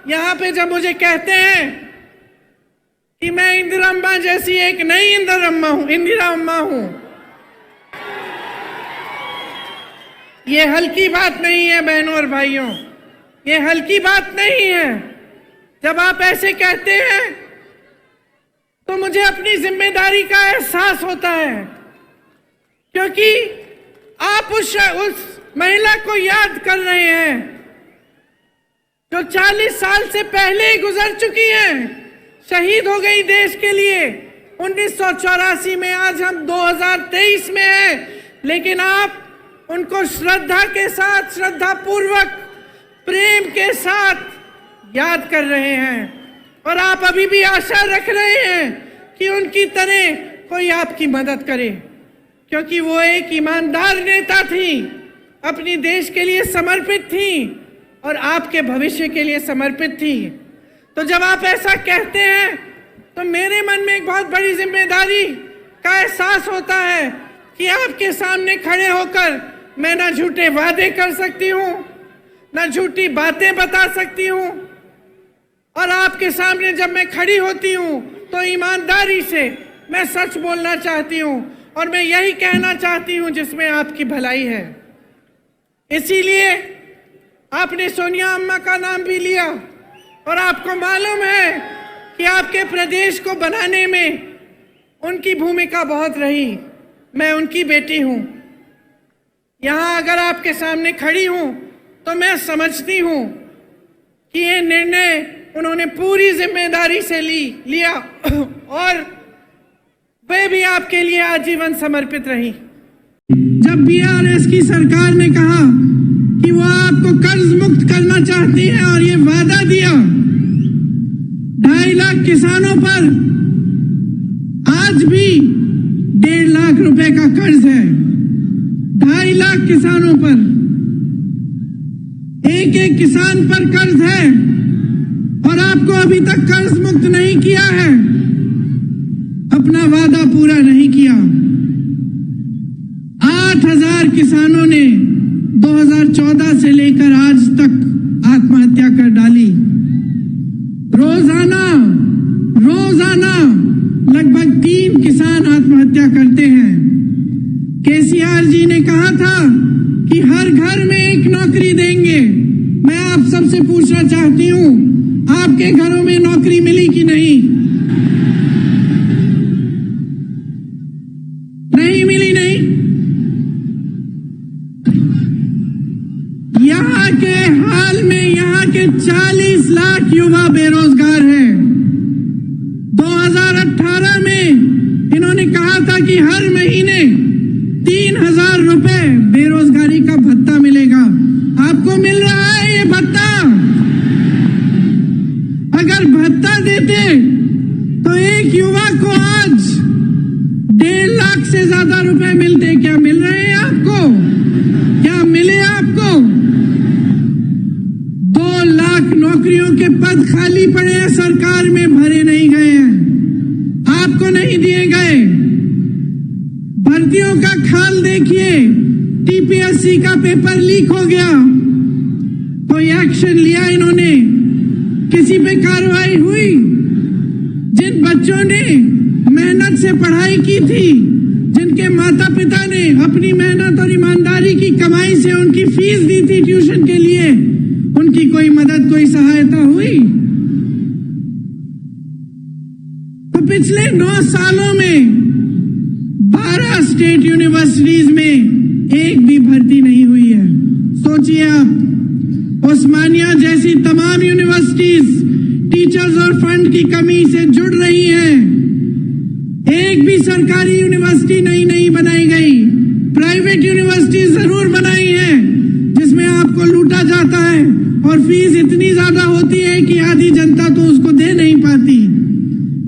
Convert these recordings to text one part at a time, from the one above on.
यहाँ पे जब मुझे कहते हैं कि मैं इंदिरा अम्मा जैसी एक नई इंदिरा अम्मा हूं, ये हल्की बात नहीं है बहनों और भाइयों, ये हल्की बात नहीं है। जब आप ऐसे कहते हैं तो मुझे अपनी जिम्मेदारी का एहसास होता है, क्योंकि आप उस महिला को याद कर रहे हैं जो 40 साल से पहले ही गुजर चुकी हैं, शहीद हो गई देश के लिए 1984 में। आज हम 2023 में हैं, लेकिन आप उनको श्रद्धा के साथ, श्रद्धा पूर्वक, प्रेम के साथ याद कर रहे हैं और आप अभी भी आशा रख रहे हैं कि उनकी तरह कोई आपकी मदद करे, क्योंकि वो एक ईमानदार नेता थी, अपनी देश के लिए समर्पित थी और आपके भविष्य के लिए समर्पित थी। तो जब आप ऐसा कहते हैं तो मेरे मन में एक बहुत बड़ी जिम्मेदारी का एहसास होता है कि आपके सामने खड़े होकर मैं ना झूठे वादे कर सकती हूँ, ना झूठी बातें बता सकती हूँ, और आपके सामने जब मैं खड़ी होती हूँ तो ईमानदारी से मैं सच बोलना चाहती हूँ और मैं यही कहना चाहती हूँ जिसमें आपकी भलाई है। इसीलिए आपने सोनिया अम्मा का नाम भी लिया और आपको मालूम है कि आपके प्रदेश को बनाने में उनकी भूमिका बहुत रही। मैं उनकी बेटी हूँ, यहाँ अगर आपके सामने खड़ी हूँ तो मैं समझती हूँ कि ये निर्णय उन्होंने पूरी जिम्मेदारी से लिया और वे भी आपके लिए आजीवन समर्पित रही। जब बीआरएस की सरकार ने कहा कि वो आपको कर्ज मुक्त करना चाहती है और ये वादा दिया, 2.5 लाख किसानों पर आज भी 1.5 लाख रुपए का कर्ज है। 2.5 लाख किसानों पर, एक किसान पर कर्ज है और आपको अभी तक कर्ज मुक्त नहीं किया है, अपना वादा पूरा नहीं किया। 8,000 किसानों ने 2014 से लेकर आज तक आत्महत्या कर डाली। रोजाना लगभग 3 किसान आत्महत्या करते हैं। केसीआर जी ने कहा था कि हर घर में एक नौकरी देंगे। मैं आप सबसे पूछना चाहती हूं, आपके घरों में नौकरी मिली कि नहीं? नहीं मिली, नहीं। यहाँ के हाल में यहाँ के 40 लाख युवा बेरोजगार हैं। 2018 में इन्होंने कहा था कि हर महीने 3,000 रुपए बेरोजगारी का भत्ता मिलेगा। आपको मिल रहा है ये भत्ता? अगर भत्ता देते तो एक युवा को आज 1.5 लाख से ज्यादा रुपए मिलते। क्या मिल रहे हैं आपको? क्या मिले आपको? 2 लाख नौकरियों के पद खाली पड़े हैं, सरकार में भरे नहीं गए हैं, आपको नहीं दिए गए। भर्तियों का खाल देखिए, टीपीएससी का पेपर लीक हो गया, कोई एक्शन लिया इन्होंने? किसी पे कार्रवाई हुई? जिन बच्चों ने मेहनत से पढ़ाई की थी, जिनके माता पिता ने अपनी मेहनत और ईमानदारी की कमाई से उनकी फीस दी थी ट्यूशन के लिए, उनकी कोई मदद, कोई सहायता हुई? तो पिछले 9 सालों में 12 स्टेट यूनिवर्सिटीज में एक भी भर्ती नहीं हुई है। सोचिए आप, उस्मानिया जैसी तमाम यूनिवर्सिटीज टीचर्स और फंड की कमी से जुड़ रही हैं। एक भी सरकारी यूनिवर्सिटी नहीं बनाई गई। प्राइवेट यूनिवर्सिटी जरूर बनाई है जिसमें आपको लूटा जाता है और फीस इतनी ज्यादा होती है कि आधी जनता तो उसको दे नहीं पाती।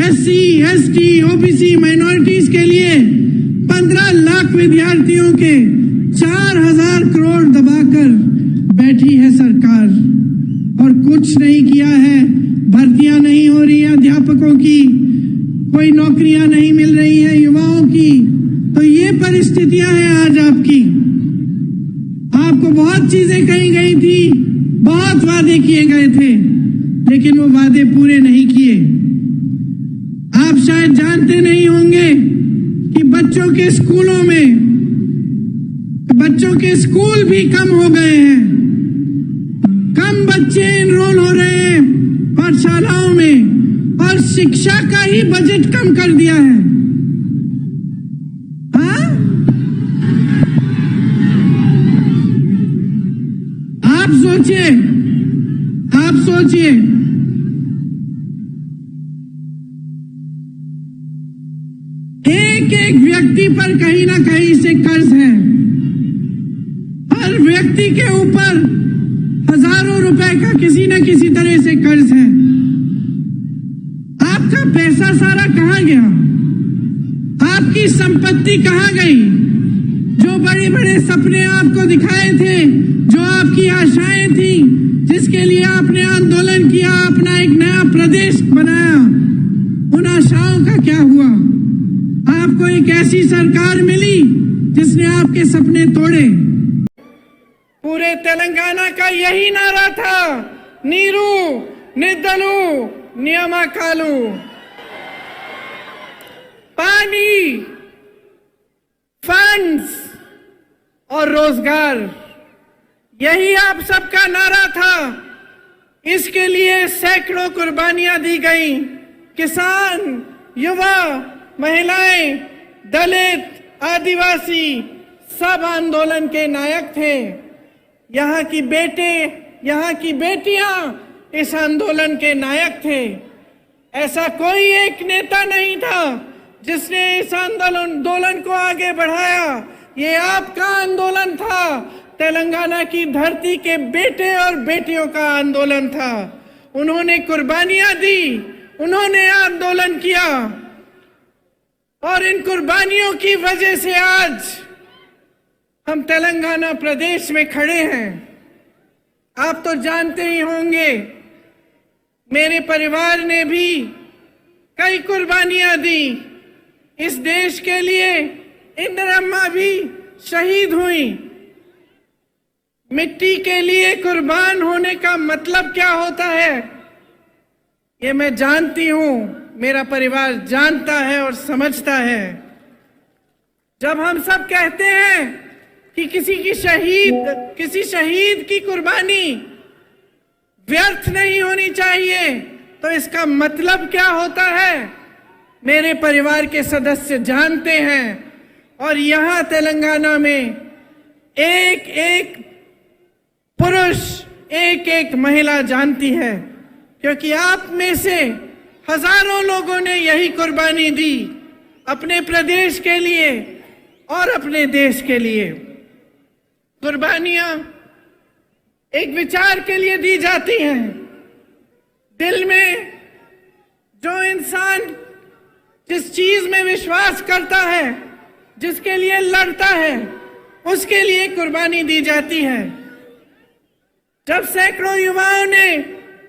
एससी, एसटी, ओबीसी, माइनॉरिटीज के लिए 15 लाख विद्यार्थियों के 4,000 करोड़ दबाकर बैठी है सरकार और कुछ नहीं किया है। भर्तियां नहीं हो रही हैं अध्यापकों की, कोई नौकरियां नहीं मिल रही हैं युवाओं की। तो ये परिस्थितियां हैं आज आपकी। आपको बहुत चीजें कही गई थी, बहुत वादे किए गए थे, लेकिन वो वादे पूरे नहीं किए। आप शायद जानते नहीं होंगे कि बच्चों के स्कूल भी कम हो गए हैं। कम बच्चे एनरोल हो रहे हैं पाठशालाओं में, और शिक्षा का ही बजट कम कर दिया है। हाँ? आप सोचिए एक व्यक्ति पर कहीं ना कहीं से कर्ज है। हर व्यक्ति के ऊपर हजारों रुपए का किसी न किसी तरह से कर्ज है। आपका पैसा सारा कहां गया? आपकी संपत्ति कहां गई? जो बड़े बड़े सपने आपको दिखाए थे, जो आपकी आशाएं थी, जिसके लिए आपने आंदोलन किया, अपना एक नया प्रदेश बनाया, उन आशाओं का क्या हुआ? आपको एक ऐसी सरकार मिली जिसने आपके सपने तोड़े। पूरे तेलंगाना का यही नारा था, नीरू निद्दलू नियमाकालू। पानी, फंड्स और रोजगार, यही आप सबका नारा था। इसके लिए सैकड़ों कुर्बानियां दी गई। किसान, युवा, महिलाएं, दलित, आदिवासी सब आंदोलन के नायक थे। यहाँ की बेटियां इस आंदोलन के नायक थे। ऐसा कोई एक नेता नहीं था जिसने इस आंदोलन को आगे बढ़ाया। ये आपका आंदोलन था, तेलंगाना की धरती के बेटे और बेटियों का आंदोलन था। उन्होंने कुर्बानियां दी, उन्होंने आंदोलन किया, और इन कुर्बानियों की वजह से आज हम तेलंगाना प्रदेश में खड़े हैं। आप तो जानते ही होंगे, मेरे परिवार ने भी कई कुर्बानियां दी इस देश के लिए। इंदिरम्मा भी शहीद हुई। मिट्टी के लिए कुर्बान होने का मतलब क्या होता है, ये मैं जानती हूं, मेरा परिवार जानता है और समझता है। जब हम सब कहते हैं कि किसी शहीद की कुर्बानी व्यर्थ नहीं होनी चाहिए, तो इसका मतलब क्या होता है, मेरे परिवार के सदस्य जानते हैं। और यहां तेलंगाना में एक एक पुरुष, एक एक महिला जानती है, क्योंकि आप में से हजारों लोगों ने यही कुर्बानी दी अपने प्रदेश के लिए और अपने देश के लिए। कुर्बानियां एक विचार के लिए दी जाती हैं। दिल में जो इंसान जिस चीज में विश्वास करता है, जिसके लिए लड़ता है, उसके लिए कुर्बानी दी जाती है। जब सैकड़ों युवाओं ने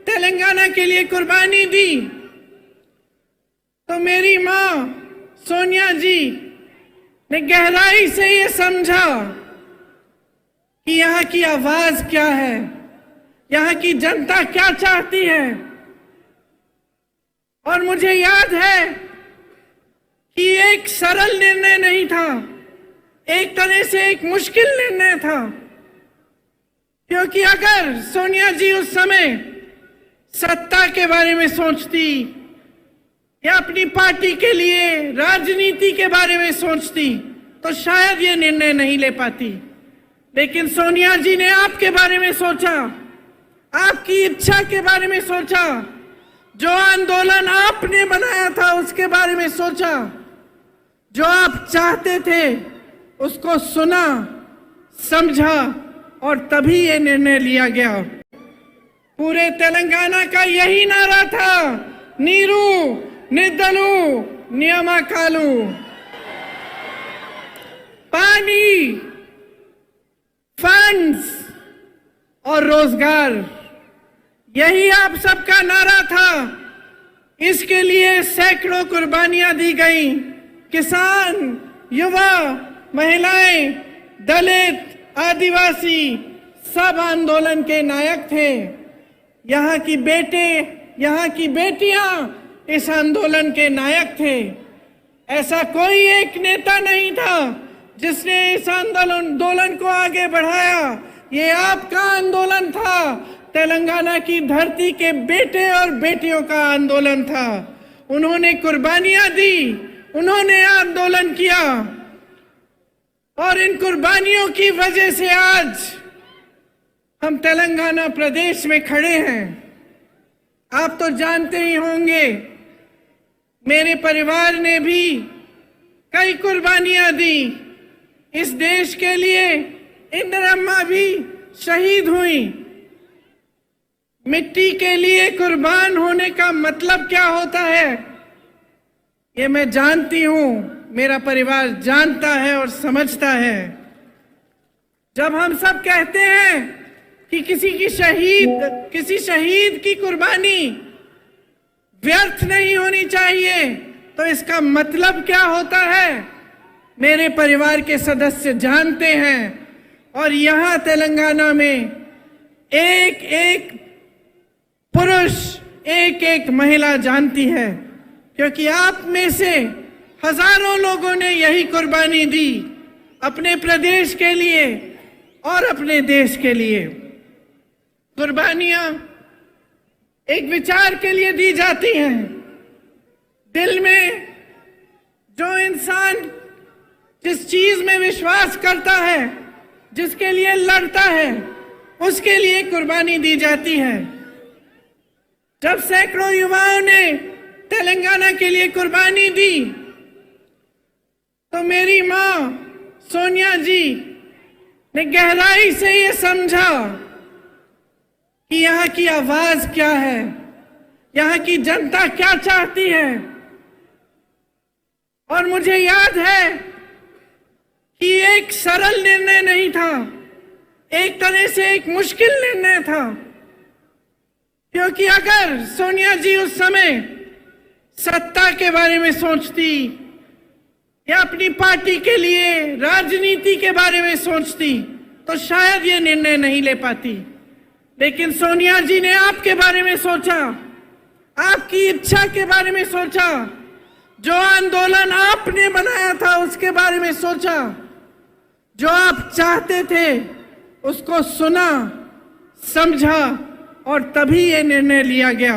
तेलंगाना के लिए कुर्बानी दी, तो मेरी मां सोनिया जी ने गहराई से ये समझा कि यहाँ की आवाज क्या है, यहाँ की जनता क्या चाहती है। और मुझे याद है कि एक सरल निर्णय नहीं था, एक तरह से एक मुश्किल निर्णय था, क्योंकि अगर सोनिया जी उस समय सत्ता के बारे में सोचती या अपनी पार्टी के लिए राजनीति के बारे में सोचती, तो शायद ये निर्णय नहीं ले पाती। लेकिन सोनिया जी ने आपके बारे में सोचा, आपकी इच्छा के बारे में सोचा, जो आंदोलन आपने बनाया था उसके बारे में सोचा, जो आप चाहते थे उसको सुना, समझा, और तभी ये निर्णय लिया गया। पूरे तेलंगाना का यही नारा था, नीरू निद्दलू नियमाकालू। पानी, फंड्स और रोजगार, यही आप सबका नारा था। इसके लिए सैकड़ों कुर्बानियां दी गई। किसान, युवा, महिलाएं, दलित, आदिवासी सब आंदोलन के नायक थे। यहाँ की बेटे, यहाँ की बेटियां इस आंदोलन के नायक थे। ऐसा कोई एक नेता नहीं था जिसने इस आंदोलन को आगे बढ़ाया। ये आपका आंदोलन था, तेलंगाना की धरती के बेटे और बेटियों का आंदोलन था। उन्होंने कुर्बानियां दी, उन्होंने आंदोलन किया और इन कुर्बानियों की वजह से आज हम तेलंगाना प्रदेश में खड़े हैं। आप तो जानते ही होंगे, मेरे परिवार ने भी कई कुर्बानियां दी इस देश के लिए। इंदिरम्मा भी शहीद हुई। मिट्टी के लिए कुर्बान होने का मतलब क्या होता है, ये मैं जानती हूं, मेरा परिवार जानता है और समझता है। जब हम सब कहते हैं कि किसी शहीद की कुर्बानी व्यर्थ नहीं होनी चाहिए, तो इसका मतलब क्या होता है, मेरे परिवार के सदस्य जानते हैं। और यहां तेलंगाना में एक एक पुरुष, एक एक महिला जानती है, क्योंकि आप में से हजारों लोगों ने यही कुर्बानी दी अपने प्रदेश के लिए और अपने देश के लिए। कुर्बानियां एक विचार के लिए दी जाती हैं। दिल में जो इंसान जिस चीज में विश्वास करता है, जिसके लिए लड़ता है, उसके लिए कुर्बानी दी जाती है। जब सैकड़ों युवाओं ने तेलंगाना के लिए कुर्बानी दी, तो मेरी मां सोनिया जी ने गहराई से ये समझा कि यहाँ की आवाज क्या है, यहाँ की जनता क्या चाहती है। और मुझे याद है कि एक सरल निर्णय नहीं था, एक तरह से एक मुश्किल निर्णय था, क्योंकि अगर सोनिया जी उस समय सत्ता के बारे में सोचती या अपनी पार्टी के लिए राजनीति के बारे में सोचती, तो शायद ये निर्णय नहीं ले पाती। लेकिन सोनिया जी ने आपके बारे में सोचा, आपकी इच्छा के बारे में सोचा, जो आंदोलन आपने बनाया था उसके बारे में सोचा, जो आप चाहते थे उसको सुना, समझा और तभी ये निर्णय लिया गया।